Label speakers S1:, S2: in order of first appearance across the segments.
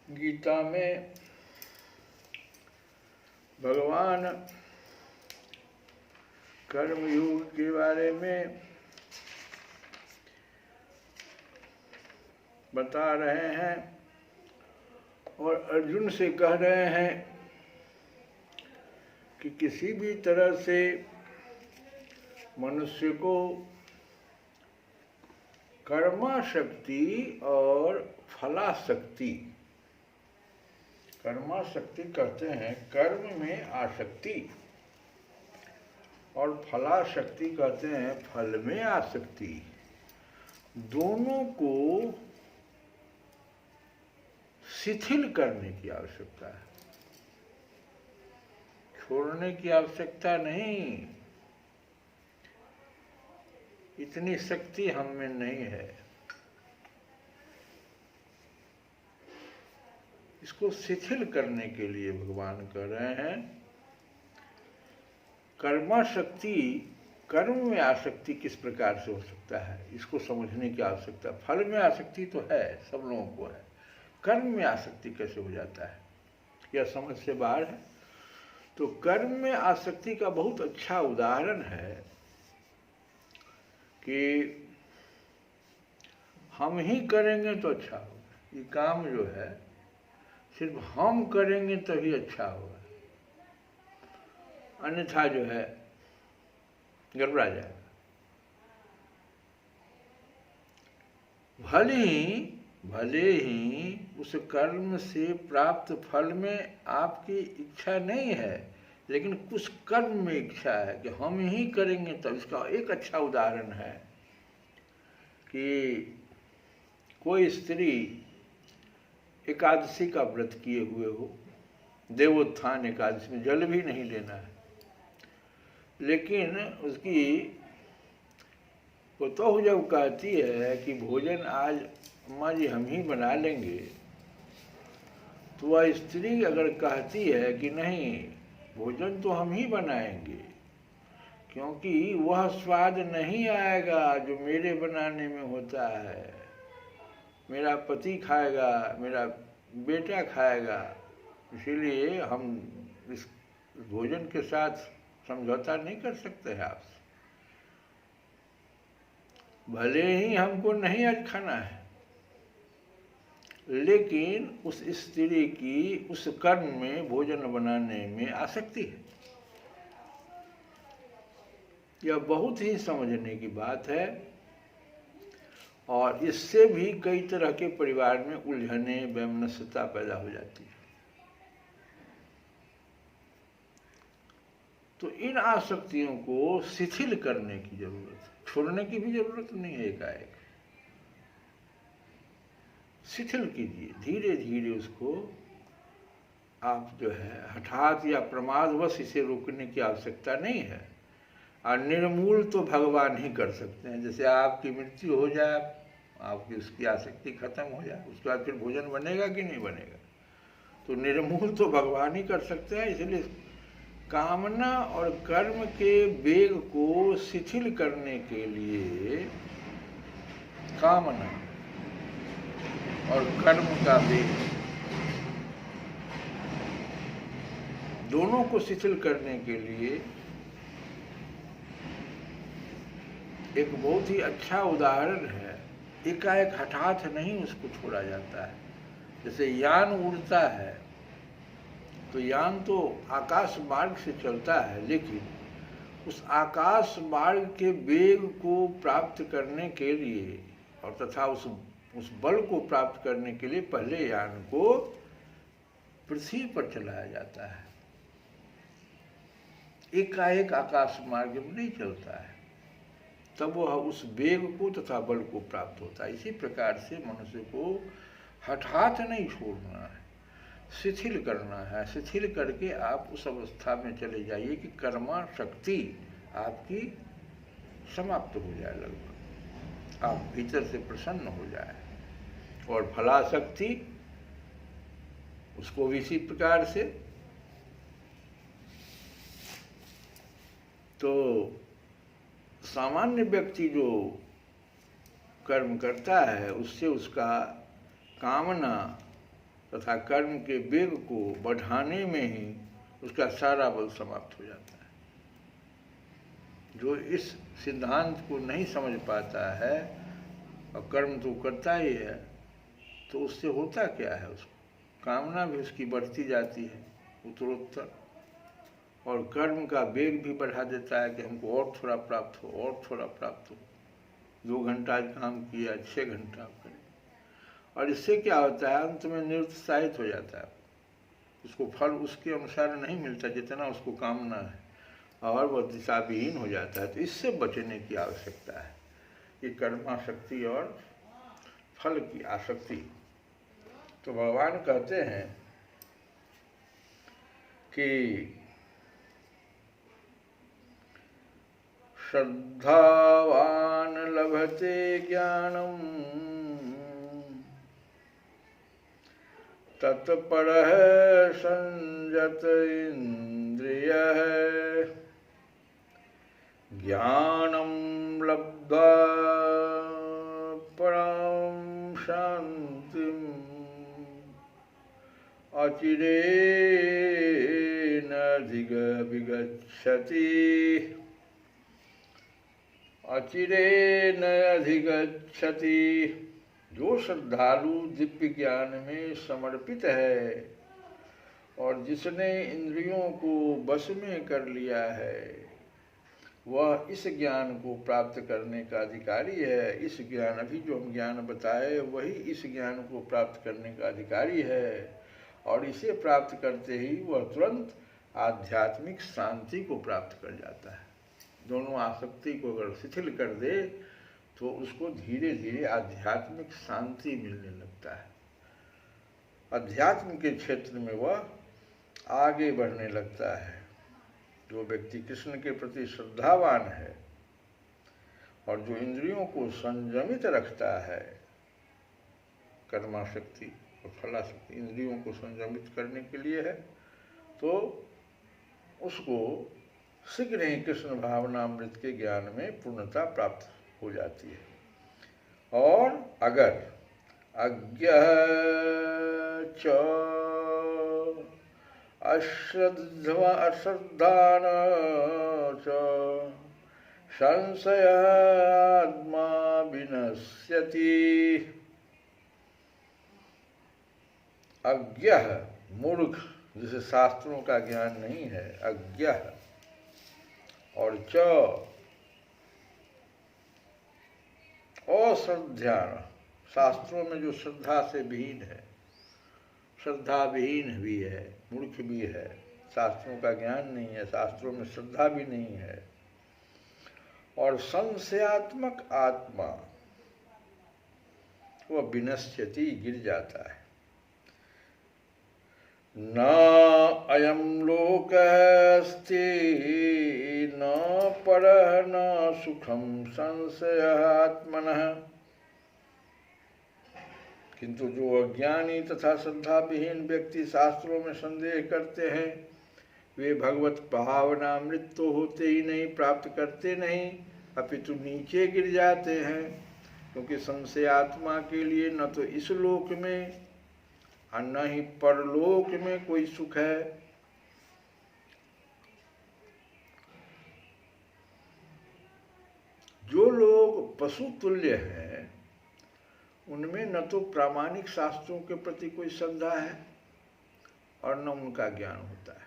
S1: गीता में भगवान कर्म योग के बारे में बता रहे हैं और अर्जुन से कह रहे हैं कि किसी भी तरह से मनुष्य को कर्मा शक्ति और फला शक्ति कर्माशक्ति कहते हैं कर्म में आसक्ति, और फलाशक्ति कहते हैं फल में आसक्ति। दोनों को शिथिल करने की आवश्यकता है, छोड़ने की आवश्यकता नहीं। इतनी शक्ति हम में नहीं है। इसको शिथिल करने के लिए भगवान कह रहे हैं कर्माशक्ति, कर्म में आसक्ति किस प्रकार से हो सकता है, इसको समझने की आवश्यकता। फल में आसक्ति तो है, सब लोगों को है, कर्म में आसक्ति कैसे हो जाता है, यह समझ से बाहर है। तो कर्म में आसक्ति का बहुत अच्छा उदाहरण है कि हम ही करेंगे तो अच्छा होगा, ये काम जो है सिर्फ हम करेंगे तभी अच्छा होगा, अन्यथा जो है गड़बड़ा जाएगा। भले ही उस कर्म से प्राप्त फल में आपकी इच्छा नहीं है, लेकिन कुछ कर्म में इच्छा है कि हम ही करेंगे। तब इसका एक अच्छा उदाहरण है कि कोई स्त्री एकादशी का व्रत किए हुए हो, देवोत्थान एकादशी में जल भी नहीं लेना है, लेकिन उसकी पुतोह जब कहती है कि भोजन आज अम्मा जी हम ही बना लेंगे, तो वह स्त्री अगर कहती है कि नहीं भोजन तो हम ही बनाएंगे, क्योंकि वह स्वाद नहीं आएगा जो मेरे बनाने में होता है, मेरा पति खाएगा, मेरा बेटा खाएगा, इसीलिए हम इस भोजन के साथ समझौता नहीं कर सकते हैं आपसे। भले ही हमको नहीं आज खाना है, लेकिन उस स्त्री की उस कर्म में भोजन बनाने में आसक्ति है। यह बहुत ही समझने की बात है, और इससे भी कई तरह के परिवार में उलझने, वैमनस्यता पैदा हो जाती है। तो इन आसक्तियों को शिथिल करने की जरूरत है, छोड़ने की भी जरूरत नहीं है एकाएक। शिथिल कीजिए, धीरे धीरे उसको आप जो है हठात या प्रमादवश इसे रोकने की आवश्यकता नहीं है। और निर्मूल तो भगवान ही कर सकते हैं। जैसे आपकी मृत्यु हो जाए, आपकी उसकी आसक्ति खत्म हो जाए, उसके बाद फिर भोजन बनेगा कि नहीं बनेगा, तो निर्मूल तो भगवान ही कर सकते हैं। इसलिए कामना और कर्म के वेग को शिथिल करने के लिए कामना और कर्म का वेग दोनों को शिथिल करने के लिए एक बहुत ही अच्छा उदाहरण है। एकाएक हठात नहीं उसको छोड़ा जाता है। जैसे यान उड़ता है तो यान तो आकाश मार्ग से चलता है, लेकिन उस आकाश मार्ग के वेग को प्राप्त करने के लिए और तथा उस बल को प्राप्त करने के लिए पहले यान को पृथ्वी पर चलाया जाता है। एकाएक आकाश मार्ग में नहीं चलता है, तब वह उस वेग को तथा बल को प्राप्त होता है। इसी प्रकार से मनुष्य को हठात नहीं छोड़ना है, शिथिल करना है। शिथिल करके आप उस अवस्था में चले जाइए कि कर्मा शक्ति आपकी समाप्त हो जाए, लगभग आप भीतर से प्रसन्न हो जाए। और फलाशक्ति उसको भी इसी प्रकार से। तो सामान्य व्यक्ति जो कर्म करता है उससे उसका कामना तथा कर्म के वेग को बढ़ाने में ही उसका सारा बल समाप्त हो जाता है। जो इस सिद्धांत को नहीं समझ पाता है और कर्म तो करता ही है, तो उससे होता क्या है, उसको कामना भी उसकी बढ़ती जाती है उत्तरोत्तर, और कर्म का वेग भी बढ़ा देता है कि हमको और थोड़ा प्राप्त हो, और थोड़ा प्राप्त हो। 2 घंटा काम किया, 6 घंटा करें, और इससे क्या होता है, अंत में निरुत्साहित हो जाता है। उसको फल उसके अनुसार नहीं मिलता जितना उसको कामना है, और वह दिशाविहीन हो जाता है। तो इससे बचने की आवश्यकता है, ये कर्माशक्ति और फल की आसक्ति। तो भगवान कहते हैं कि श्रद्धावान लभते ज्ञानम तत्परः संयत इंद्रियः ज्ञानम लब्ध्वा परम शांतिम अचिरेण अधिगच्छति अचिरेण अधिगच्छति। जो श्रद्धालु दिव्य ज्ञान में समर्पित है और जिसने इंद्रियों को बस में कर लिया है, वह इस ज्ञान को प्राप्त करने का अधिकारी है। इस ज्ञान, अभी जो हम ज्ञान बताए, वही इस ज्ञान को प्राप्त करने का अधिकारी है। और इसे प्राप्त करते ही वह तुरंत आध्यात्मिक शांति को प्राप्त कर जाता है। दोनों आसक्ति को अगर शिथिल कर दे तो उसको धीरे धीरे आध्यात्मिक शांति मिलने लगता है। अध्यात्म के क्षेत्र में वह आगे बढ़ने लगता है। जो व्यक्ति कृष्ण के प्रति श्रद्धावान है और जो इंद्रियों को संयमित रखता है, कर्माशक्ति और फलाशक्ति इंद्रियों को संयमित करने के लिए है, तो उसको शीघ्र ही कृष्ण भावनामृत के ज्ञान में पूर्णता प्राप्त हो जाती है। और अगर अज्ञः च अश्रद्धान च संशयात्मा विनश्यति। अज्ञः मूर्ख, जिसे शास्त्रों का ज्ञान नहीं है, अज्ञः, और च अश्रद्धान, शास्त्रों में जो श्रद्धा से विहीन है, श्रद्धा विहीन भी है, मूर्ख भी है, शास्त्रों का ज्ञान नहीं है, शास्त्रों में श्रद्धा भी नहीं है, और संशयात्मक आत्मा, वह विनश्यति, गिर जाता है। न अयं लोकस्ति न परः न सुखम संशयात्मनः। किंतु जो अज्ञानी तथा श्रद्धा विहीन व्यक्ति शास्त्रों में संदेह करते हैं, वे भगवत भावनामृत तो होते ही नहीं, प्राप्त करते नहीं, अपितु नीचे गिर जाते हैं। क्योंकि संशयात्मा के लिए न तो इस लोक में और न ही परलोक में कोई सुख है। जो लोग पशु तुल्य हैं, उनमें न तो प्रामाणिक शास्त्रों के प्रति कोई श्रद्धा है और न उनका ज्ञान होता है।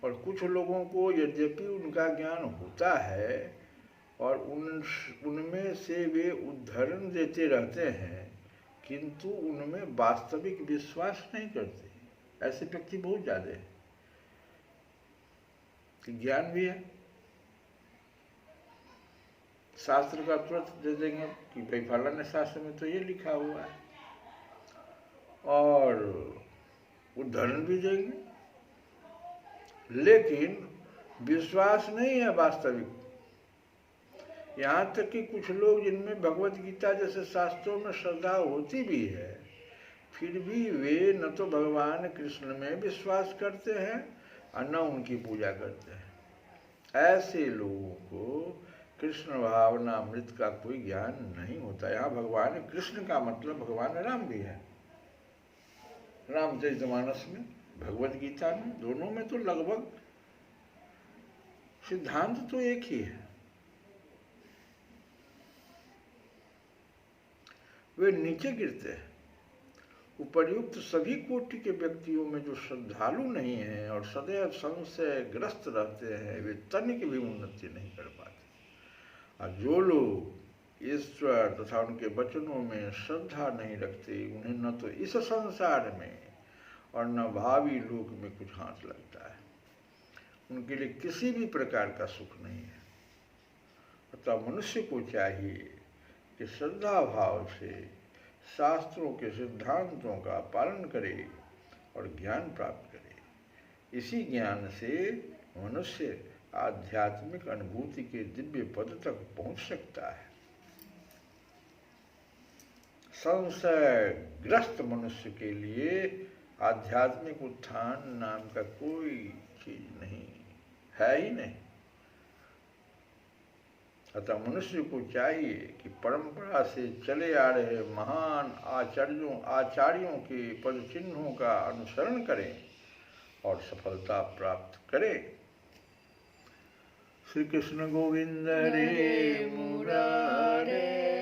S1: और कुछ लोगों को यद्यपि उनका ज्ञान होता है और उनमें से वे उद्धरण देते रहते हैं, किंतु उनमें वास्तविक विश्वास नहीं करते। ऐसे व्यक्ति बहुत ज़्यादा है कि ज्ञान भी है, शास्त्र का तुरंत दे देंगे कि भाई फलाने शास्त्र में तो ये लिखा हुआ है, और उदाहरण भी देंगे, लेकिन विश्वास नहीं है वास्तविक। यहाँ तक कि कुछ लोग जिनमें भगवत गीता जैसे शास्त्रों में श्रद्धा होती भी है, फिर भी वे न तो भगवान कृष्ण में विश्वास करते हैं और न उनकी पूजा करते हैं। ऐसे लोगों को कृष्ण भावनामृत का कोई ज्ञान नहीं होता। यहाँ भगवान कृष्ण का मतलब भगवान राम भी है। रामचरितमानस में, भगवत गीता में, दोनों में तो लगभग सिद्धांत तो एक ही है। वे नीचे गिरते हैं। उपर्युक्त सभी कोटि के व्यक्तियों में जो श्रद्धालु नहीं हैं और सदैव संशय ग्रस्त रहते हैं, वे तनिक भी उन्नति नहीं कर पाते। और जो लोग ईश्वर तथा उनके वचनों में श्रद्धा नहीं रखते, उन्हें न तो इस संसार में और न भावी लोक में कुछ हाथ लगता है। उनके लिए किसी भी प्रकार का सुख नहीं है। अतः मनुष्य को चाहिए कि श्रद्धा भाव से शास्त्रों के सिद्धांतों का पालन करे और ज्ञान प्राप्त करे। इसी ज्ञान से मनुष्य आध्यात्मिक अनुभूति के दिव्य पद तक पहुंच सकता है। संशयग्रस्त मनुष्य के लिए आध्यात्मिक उत्थान नाम का कोई चीज नहीं है ही नहीं। अतः मनुष्य को चाहिए कि परंपरा से चले आ रहे महान आचार्यों के पद चिन्हों का अनुसरण करें और सफलता प्राप्त करें। श्री कृष्ण गोविंद हरे मुरारे।